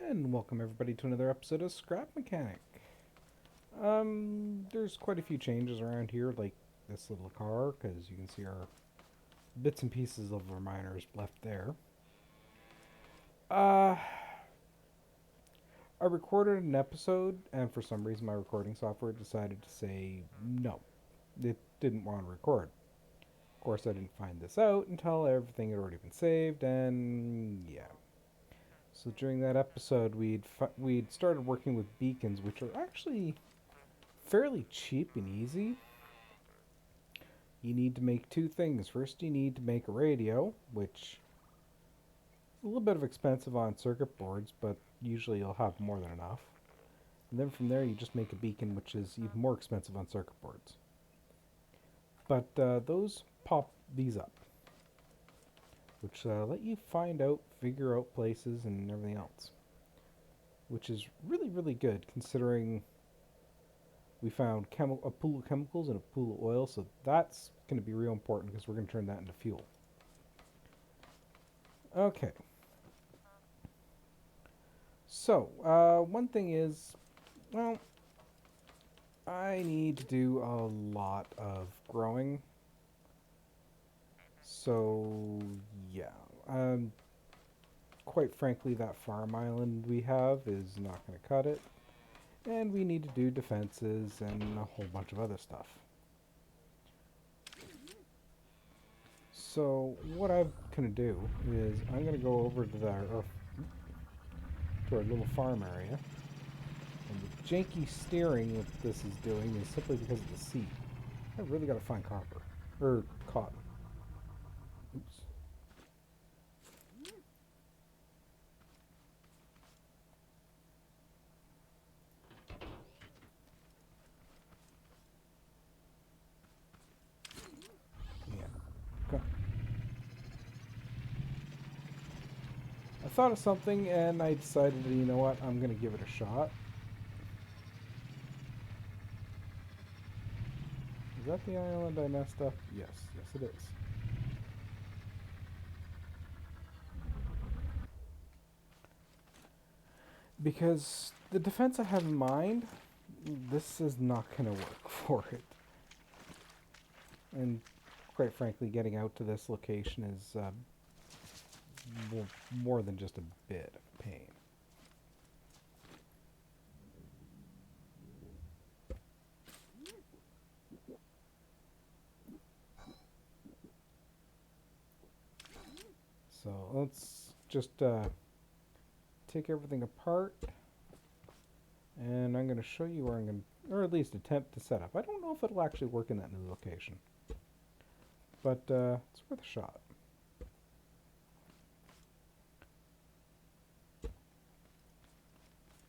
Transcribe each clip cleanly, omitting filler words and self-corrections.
And welcome everybody to another episode of Scrap Mechanic. There's quite a few changes around here, like this little car, because you can see our bits and pieces of our miners left there. Uh, I recorded an episode, and for some reason my recording software decided to say no. It didn't want to record. Of course, I didn't find this out until everything had already been saved, and yeah. So during that episode, we'd started working with beacons, which are actually fairly cheap and easy. You need to make two things. First, you need to make a radio, which is a little bit of expensive on circuit boards, but usually you'll have more than enough. And then from there, you just make a beacon, which is even more expensive on circuit boards. But those pop these up, which let you figure out places and everything else, which is really, really good considering we found a pool of chemicals and a pool of oil, so that's going to be real important because we're going to turn that into fuel. Okay. So, one thing is, well, I need to do a lot of growing. So, yeah. Quite frankly, that farm island we have is not going to cut it. And we need to do defenses and a whole bunch of other stuff. So what I'm going to do is I'm going to go over to our little farm area. And the janky steering that this is doing is simply because of the seat. I really got to find copper. Or cotton. Oops. Yeah. Go. I thought of something and I decided, you know what, I'm going to give it a shot. Is that the island I messed up? Yes, yes it is. Because the defense I have in mind, this is not going to work for it. And quite frankly, getting out to this location is more than just a bit of pain. So let's just take everything apart, and I'm going to show you where I'm going to, or at least attempt to set up. I don't know if it'll actually work in that new location, but it's worth a shot.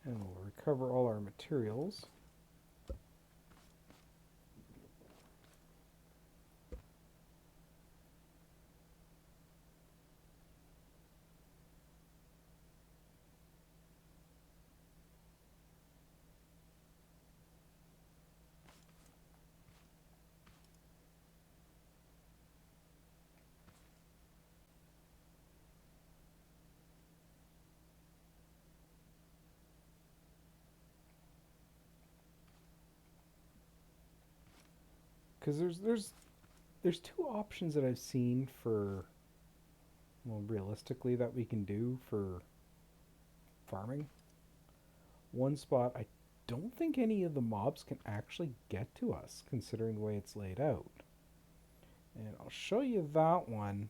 And we'll recover all our materials. Because there's two options that I've seen for, well, realistically that we can do for farming. One spot, I don't think any of the mobs can actually get to us, considering the way it's laid out. And I'll show you that one,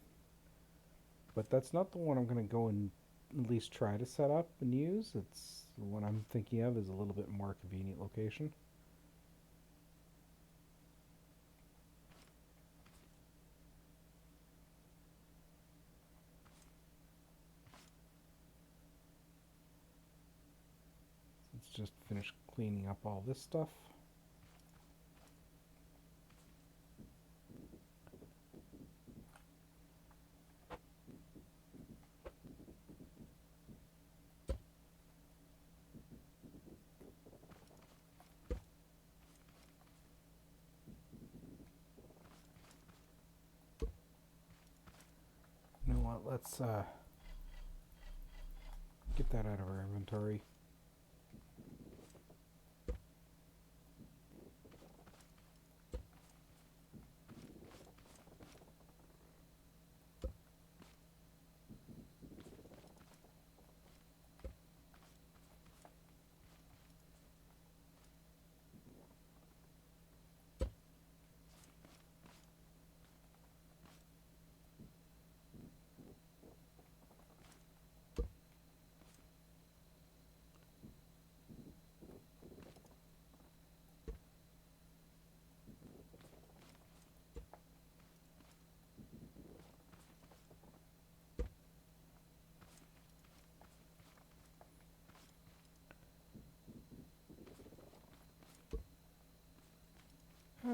but that's not the one I'm going to go and at least try to set up and use. It's the one I'm thinking of is a little bit more convenient location. Let's just finish cleaning up all this stuff. You know what, let's get get that out of our inventory.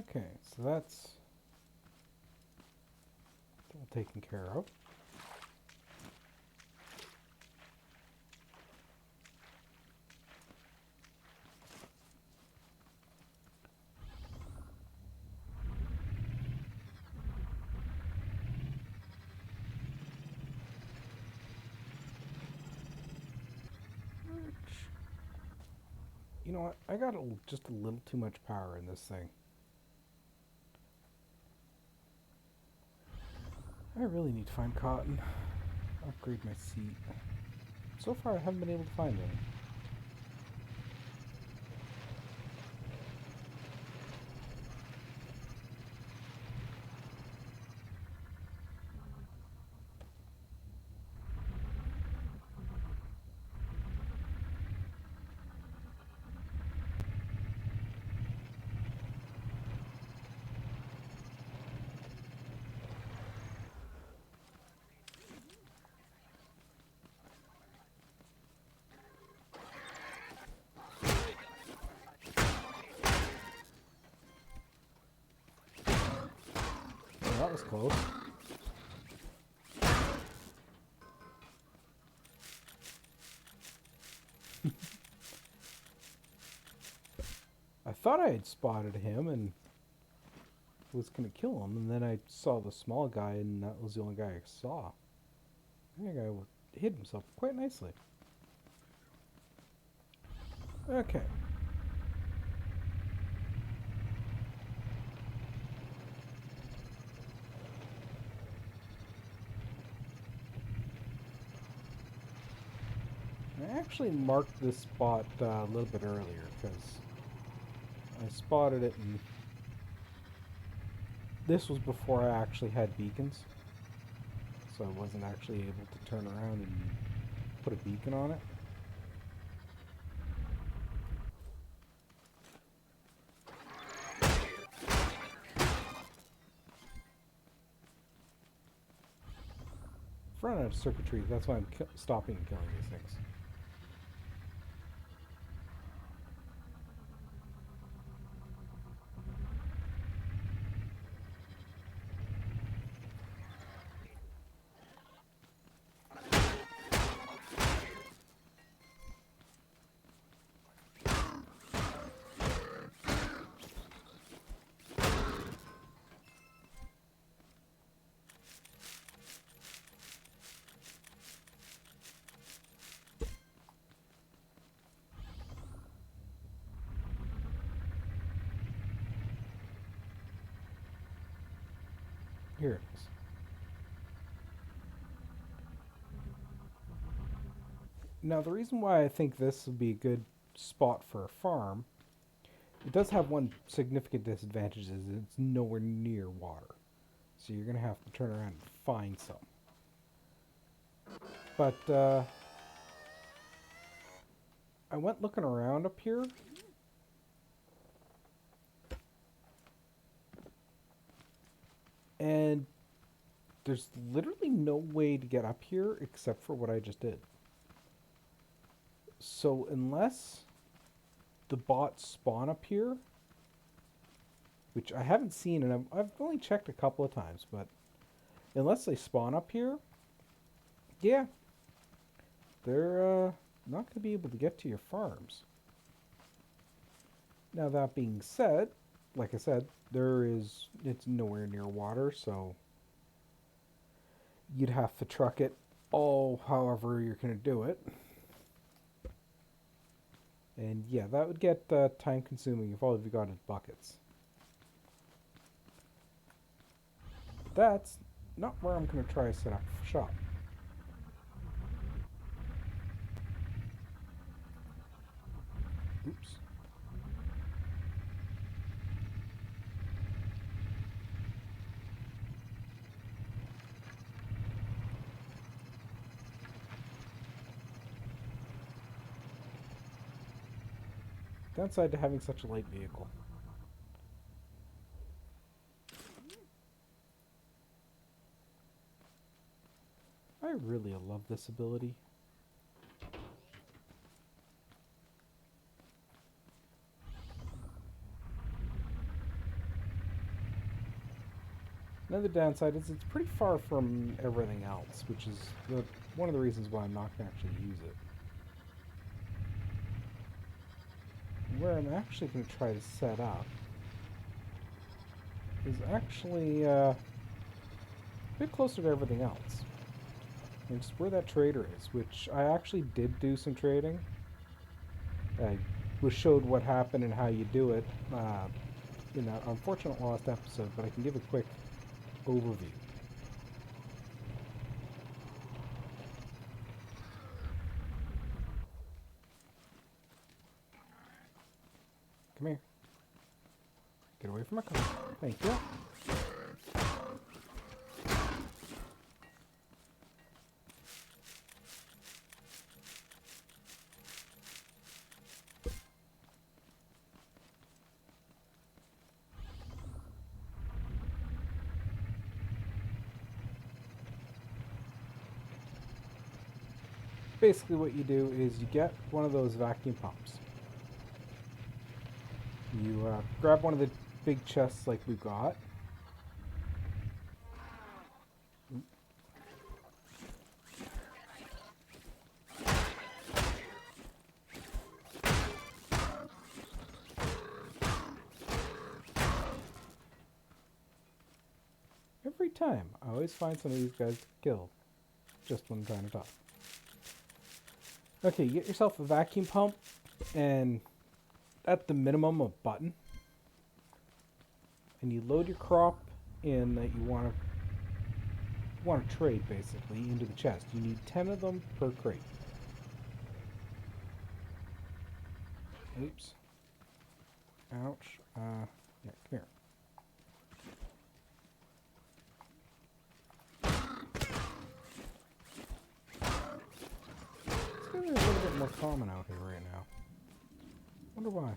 Okay, so that's all taken care of. You know what? I got just a little too much power in this thing. I really need to find cotton. Upgrade my seat. So far, I haven't been able to find any. Well, that was close. I thought I had spotted him and was gonna kill him, and then I saw the small guy, and that was the only guy I saw. That guy hid himself quite nicely. Okay. I actually marked this spot a little bit earlier because I spotted it, and this was before I actually had beacons, so I wasn't actually able to turn around and put a beacon on it. I've run out of circuitry, that's why I'm stopping and killing these things. Here it is. Now, the reason why I think this would be a good spot for a farm, it does have one significant disadvantage, is it's nowhere near water. So you're going to have to turn around and find some. But I went looking around up here. And there's literally no way to get up here except for what I just did. So unless the bots spawn up here, which I haven't seen, and I've only checked a couple of times, but unless they spawn up here, yeah, they're not going to be able to get to your farms. Now, that being said, like I said, it's nowhere near water, so you'd have to truck it all however you're going to do it. And yeah, that would get time consuming if all of you got in buckets. But that's not where I'm going to try to set up shop. Oops. Downside to having such a light vehicle. I really love this ability. Another downside is it's pretty far from everything else, which is one of the reasons why I'm not going to actually use it. Where I'm actually going to try to set up is actually a bit closer to everything else. And just where that trader is, which I actually did do some trading. I was showed what happened and how you do it in that unfortunate lost episode, but I can give a quick overview. Come here. Get away from my car. Thank you. Basically what you do is you get one of those vacuum pumps. You grab one of the big chests like we got. Every time, I always find some of these guys to kill just when I'm trying to talk. Okay, you get yourself a vacuum pump and at the minimum a button. And you load your crop in that you want to trade basically into the chest. You need 10 of them per crate. Oops. Ouch. Yeah, come here. It's getting a little bit more common out here right now. Wonder why.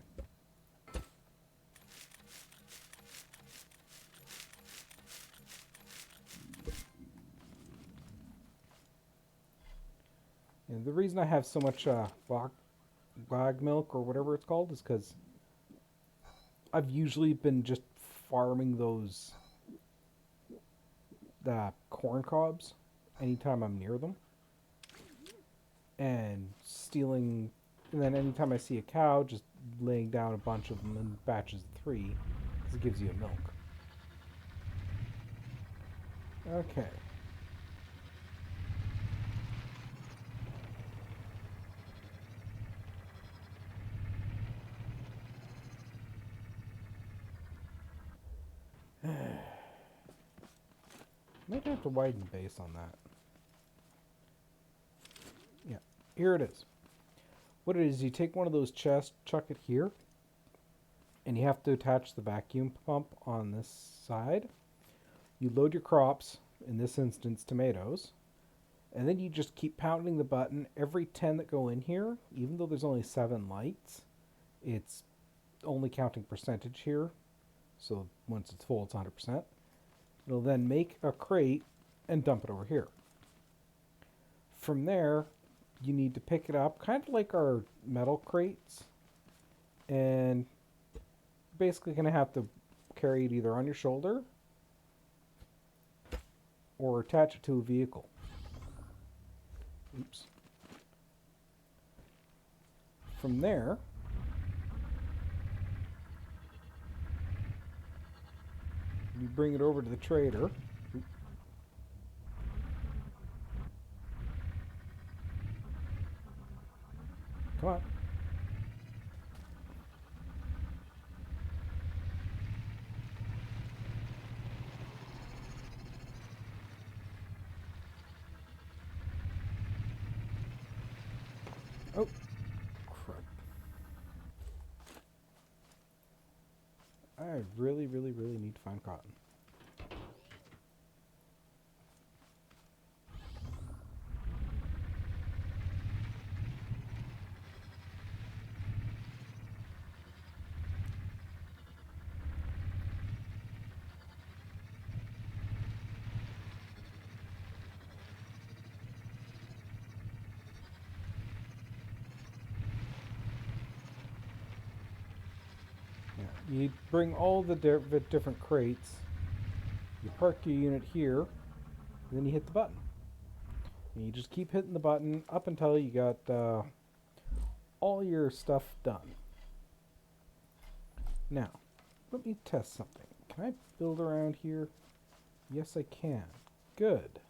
And the reason I have so much lag milk or whatever it's called is because I've usually been just farming those corn cobs anytime I'm near them. And stealing, and then anytime I see a cow, just laying down a bunch of them in batches of 3, because it gives you a milk. Okay. Might have to widen the base on that. Yeah, here it is. What it is, you take one of those chests, chuck it here, and you have to attach the vacuum pump on this side. You load your crops, in this instance tomatoes, and then you just keep pounding the button. Every 10 that go in here, even though there's only 7 lights, it's only counting percentage here. So once it's full, it's 100%. It'll then make a crate and dump it over here. From there, you need to pick it up, kind of like our metal crates, and basically going to have to carry it either on your shoulder or attach it to a vehicle. Oops. From there, you bring it over to the trader. Come on. Oh, crud. I really, really, really need to find cotton. Yeah, you bring all the different crates, you park your unit here, and then you hit the button. And you just keep hitting the button up until you got all your stuff done. Now, let me test something. Can I build around here? Yes, I can. Good.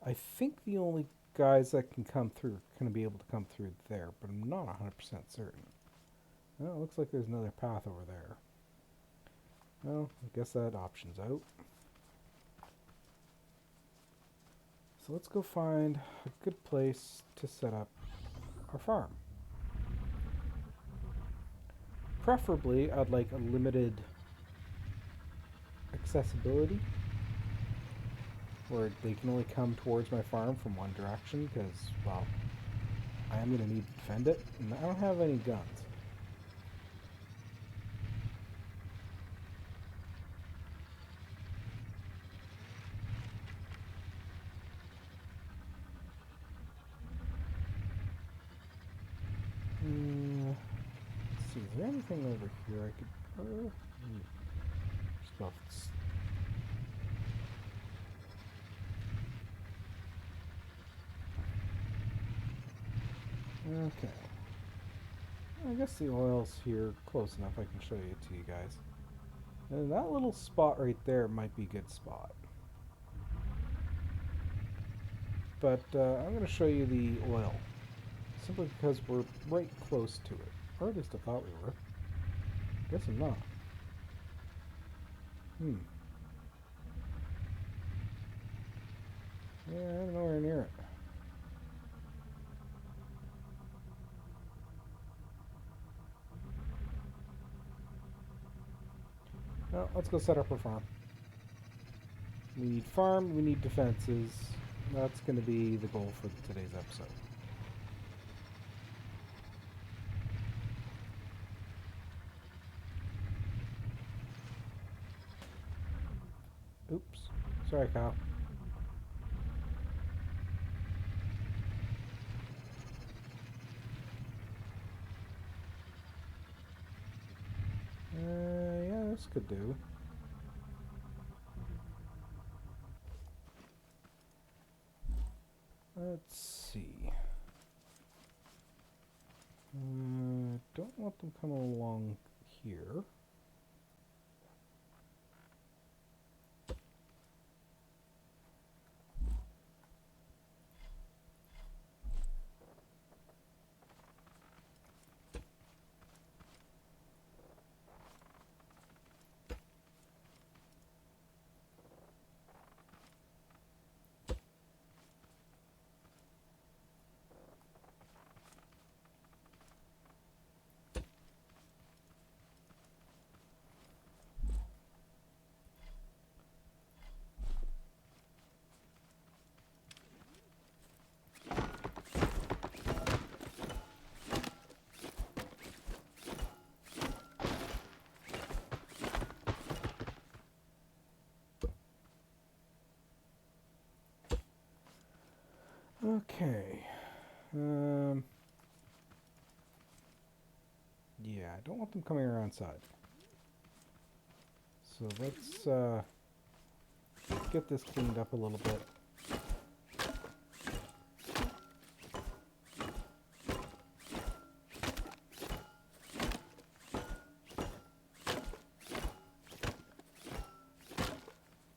I think the only guys that can come through are going to be able to come through there, but I'm not 100% certain. Well, it looks like there's another path over there. Well, I guess that option's out. So let's go find a good place to set up our farm. Preferably, I'd like a limited accessibility, where they can only come towards my farm from one direction, because, well, I am going to need to defend it, and I don't have any guns. Let's see, is there anything over here I could... just go... Okay. I guess the oil's here close enough I can show it to you guys. And that little spot right there might be a good spot. But I'm going to show you the oil. Simply because we're right close to it. Or at least I thought we were. Guess I'm not. Yeah, I'm nowhere near it. Well, let's go set up our farm. We need farm, we need defenses. That's going to be the goal for today's episode. Oops. Sorry, Kyle. Yeah, this could do. Let's see. Don't want them coming along here. Okay. Yeah, I don't want them coming around side. So let's get this cleaned up a little bit.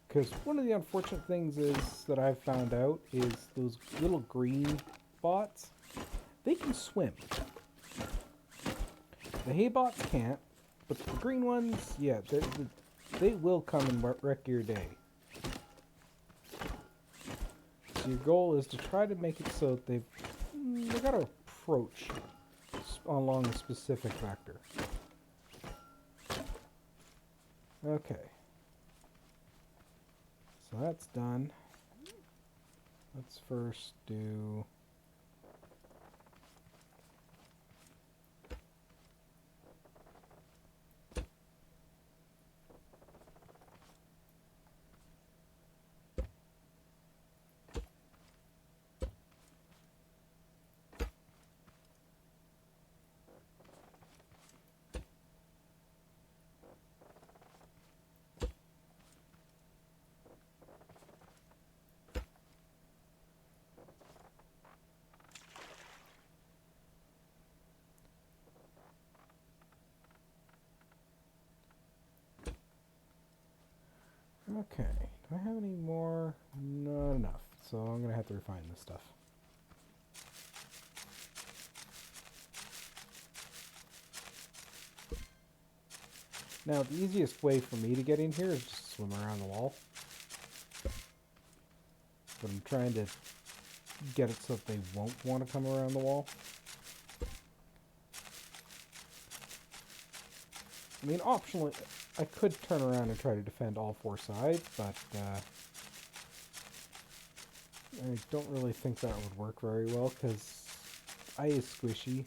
Because one of the unfortunate things is that I've found out is those little green bots, they can swim. The hay bots can't, but the green ones, yeah, they will come and wreck your day. So your goal is to try to make it so that they got a approach along a specific vector. Okay. So that's done. Let's first do... Okay, do I have any more? Not enough, so I'm going to have to refine this stuff. Now, the easiest way for me to get in here is just swim around the wall. But I'm trying to get it so that they won't want to come around the wall. I mean, optionally, I could turn around and try to defend all four sides, but I don't really think that would work very well, because I is squishy.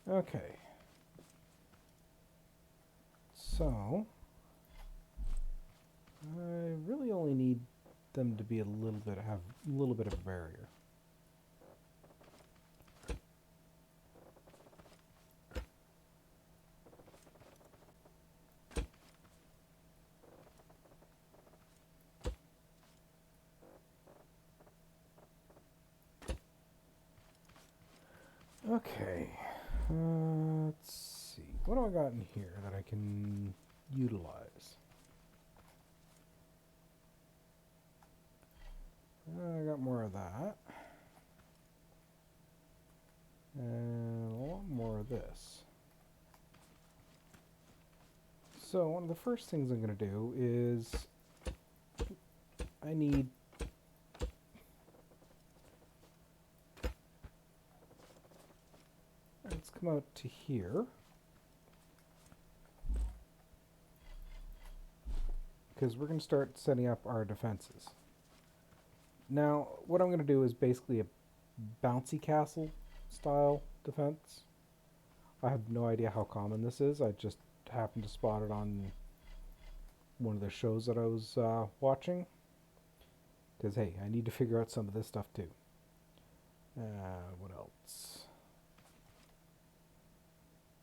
Okay. So, I really only need them to be have a little bit of a barrier. Okay, let's see. What do I got in here that I can utilize? I got more of that. And a lot more of this. So one of the first things I'm going to do is I need let's come out to here, because we're going to start setting up our defenses. Now, what I'm going to do is basically a bouncy castle style defense. I have no idea how common this is. I just happened to spot it on one of the shows that I was watching. Because, hey, I need to figure out some of this stuff too. What else?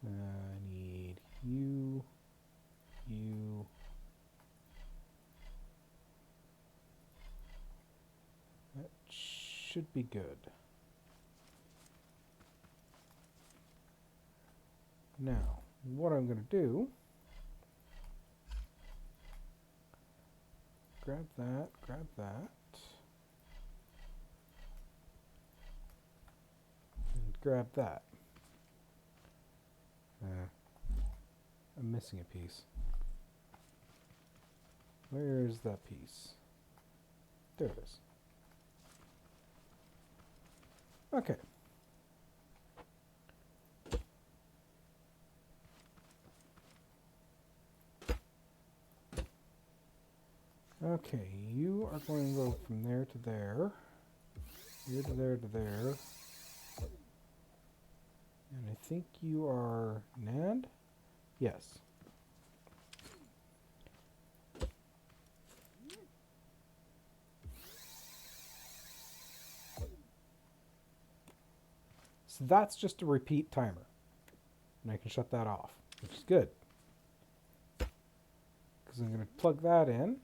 I need you. That should be good. Now, what I'm going to do, grab that, and grab that. I'm missing a piece. Where's that piece? There it is. Okay. Okay, you are going to go from there to there, here to there to there, and I think you are NAND? Yes. So that's just a repeat timer, and I can shut that off, which is good, because I'm going to plug that in.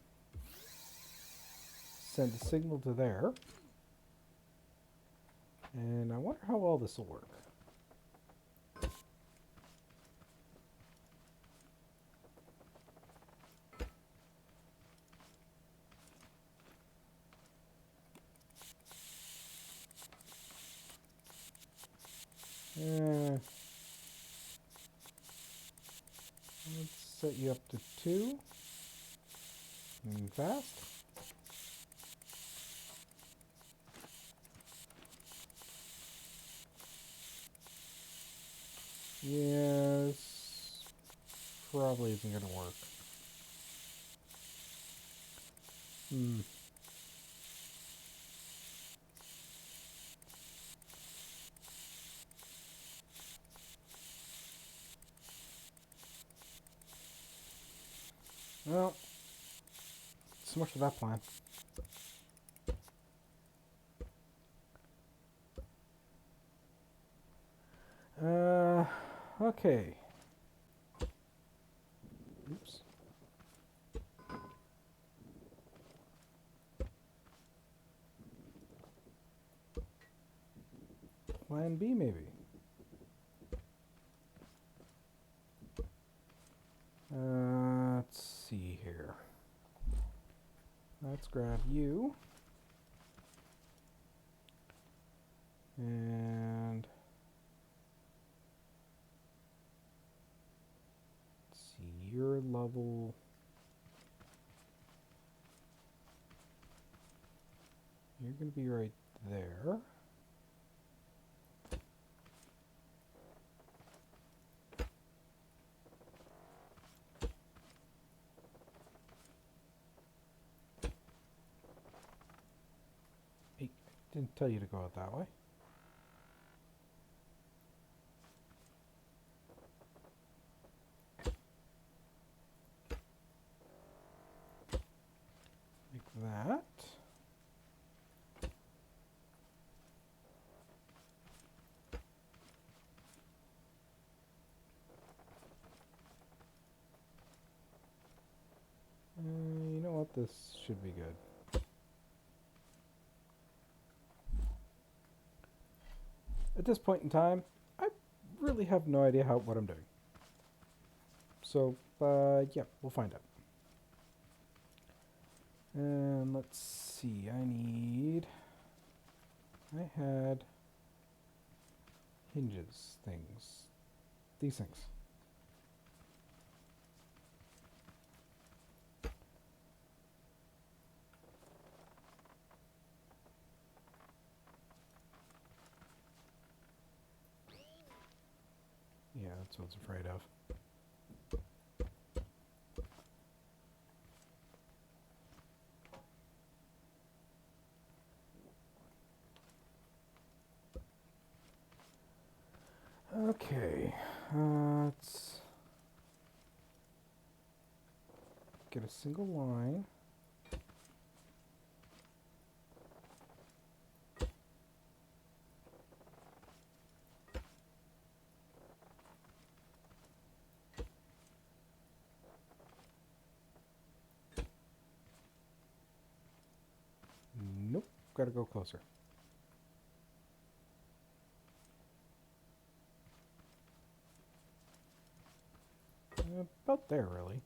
Send a signal to there. And I wonder how well this will work. Let's set you up to 2. And fast. Yes. Probably isn't going to work. Well, so much for that plan. Okay. Oops. Plan B, maybe. Let's see here. Let's grab you. And let's see, your level. You're going to be right there. Hey, didn't tell you to go out that way. Like that. You know what? This should be good. At this point in time, I really have no idea what I'm doing. So, yeah, we'll find out. And let's see, I had hinges, these things. Yeah, that's what I was afraid of. Okay, let's get a single line. Nope, gotta go closer. About there, really.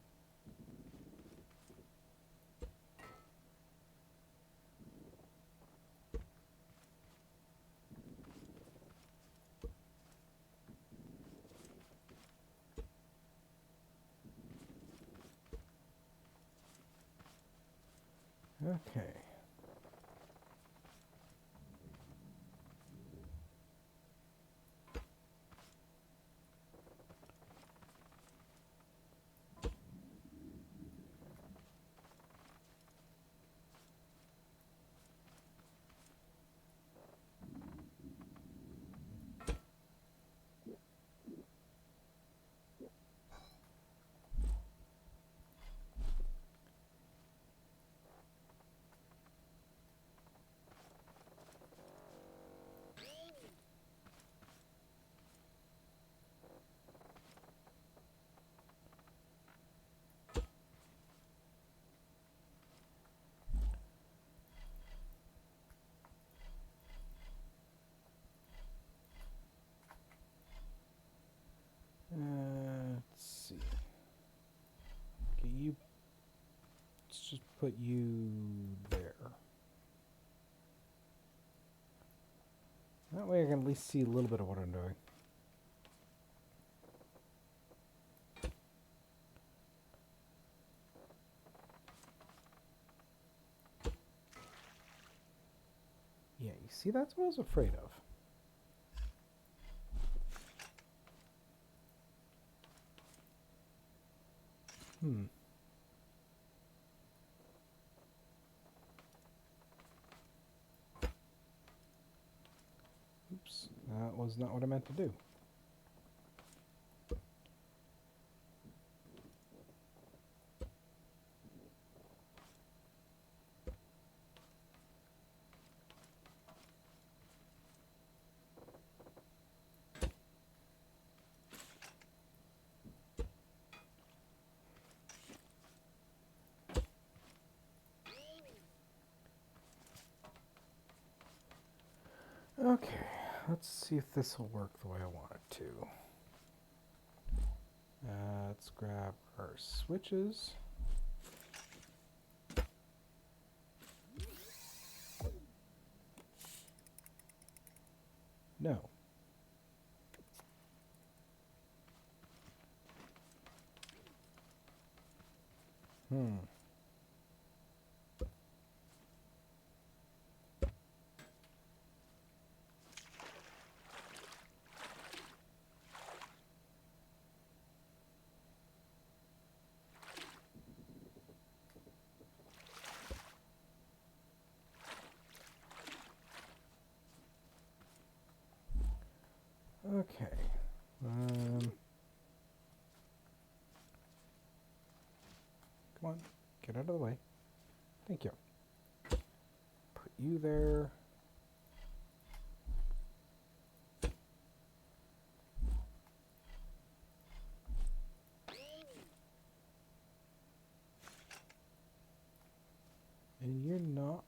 Okay. Let's see. Okay, let's just put you there. That way I can at least see a little bit of what I'm doing. See, that's what I was afraid of. Oops, that was not what I meant to do. Okay, let's see if this will work the way I want it to. Let's grab our switches. No. Okay. Come on, get out of the way. Thank you. Put you there. And you're not.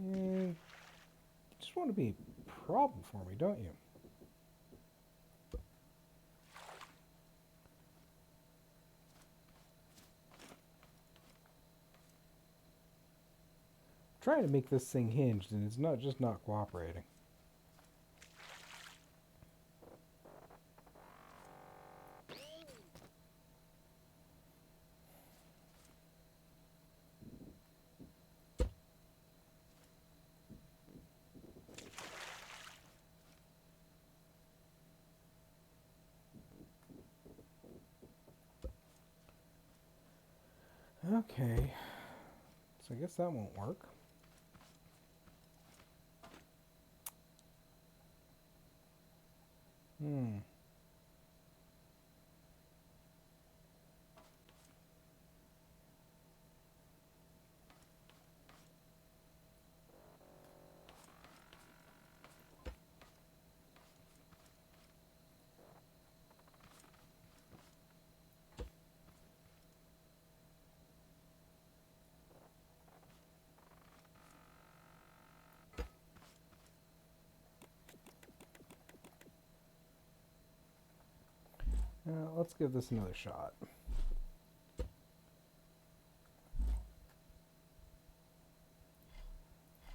You just want to be a problem for me, don't you? Trying to make this thing hinged, and it's not just not cooperating. Okay, so I guess that won't work. Let's give this another shot.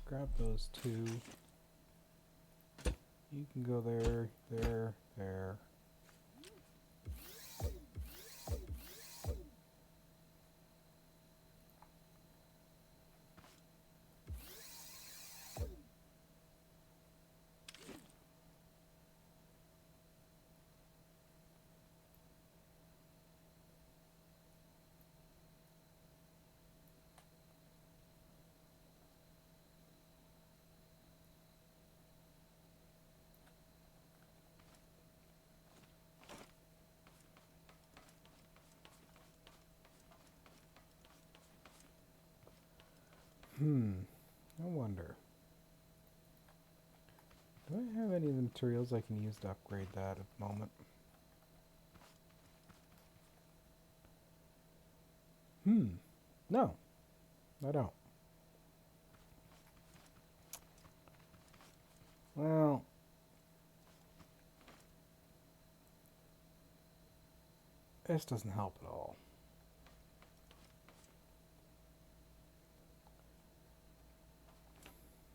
Grab those two. You can go there, there, there. I wonder. Do I have any of the materials I can use to upgrade that at the moment? No, I don't. Well, this doesn't help at all.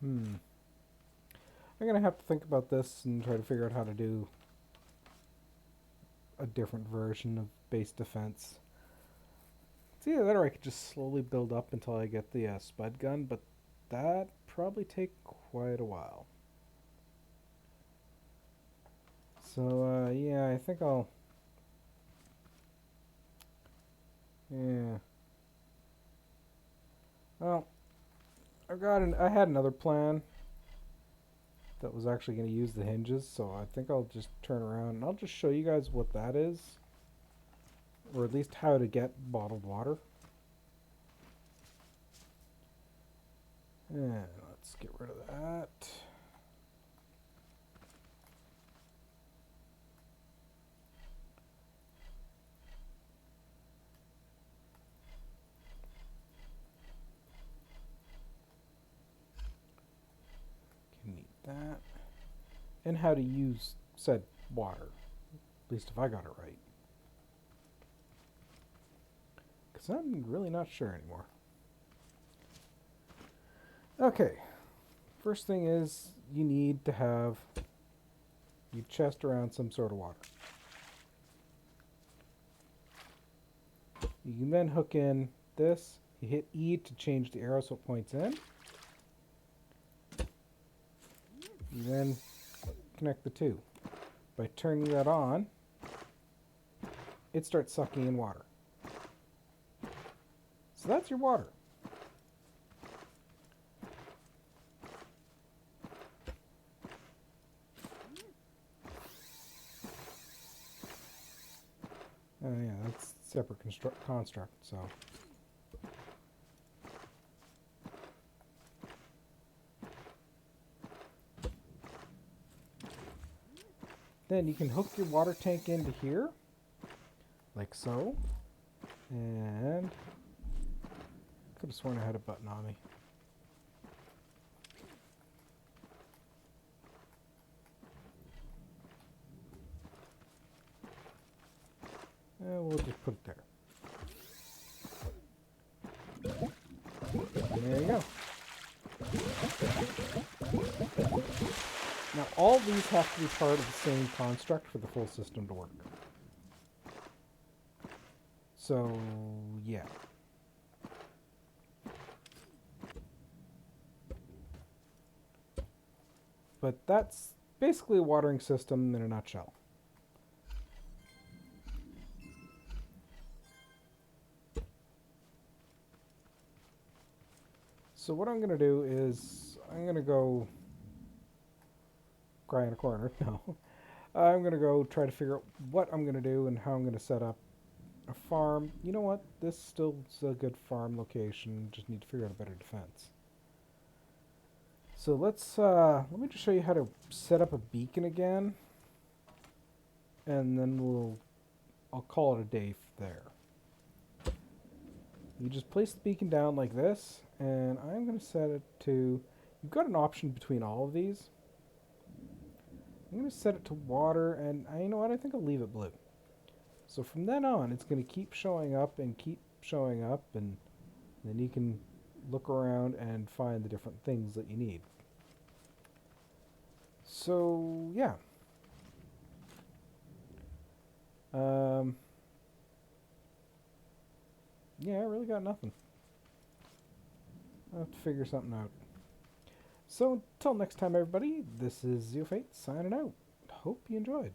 I'm gonna have to think about this and try to figure out how to do a different version of base defense. It's either that or I could just slowly build up until I get the spud gun, but that probably take quite a while. So, yeah, I think I'll... Yeah. Well, I had another plan that was actually going to use the hinges, so I think I'll just turn around and I'll just show you guys what that is. Or at least how to get bottled water. And let's get rid of that. Can need that. And how to use said water. At least if I got it right. Because I'm really not sure anymore. Okay. First thing is you need to have your chest around some sort of water. You can then hook in this. You hit E to change the arrow so it points in. You then connect the two. By turning that on, it starts sucking in water. So that's your water. Oh yeah, that's a separate construct, so. Then you can hook your water tank into here, like so. And could have sworn I had a button on me. And we'll just put it there. And there you go. Now all these have to be part of the same construct for the full system to work. So, yeah. But that's basically a watering system in a nutshell. So what I'm going to do is I'm going to go cry in a corner. No. I'm going to go try to figure out what I'm going to do and how I'm going to set up a farm. You know what? This still is a good farm location. Just need to figure out a better defense. So let me just show you how to set up a beacon again. And then I'll call it a day there. You just place the beacon down like this, and I'm going to set it to, you've got an option between all of these. I'm going to set it to water, and you know what, I think I'll leave it blue. So from then on, it's going to keep showing up, and then you can look around and find the different things that you need. So, yeah. Yeah, I really got nothing. I'll have to figure something out. So, until next time, everybody, this is Zeofate signing out. Hope you enjoyed.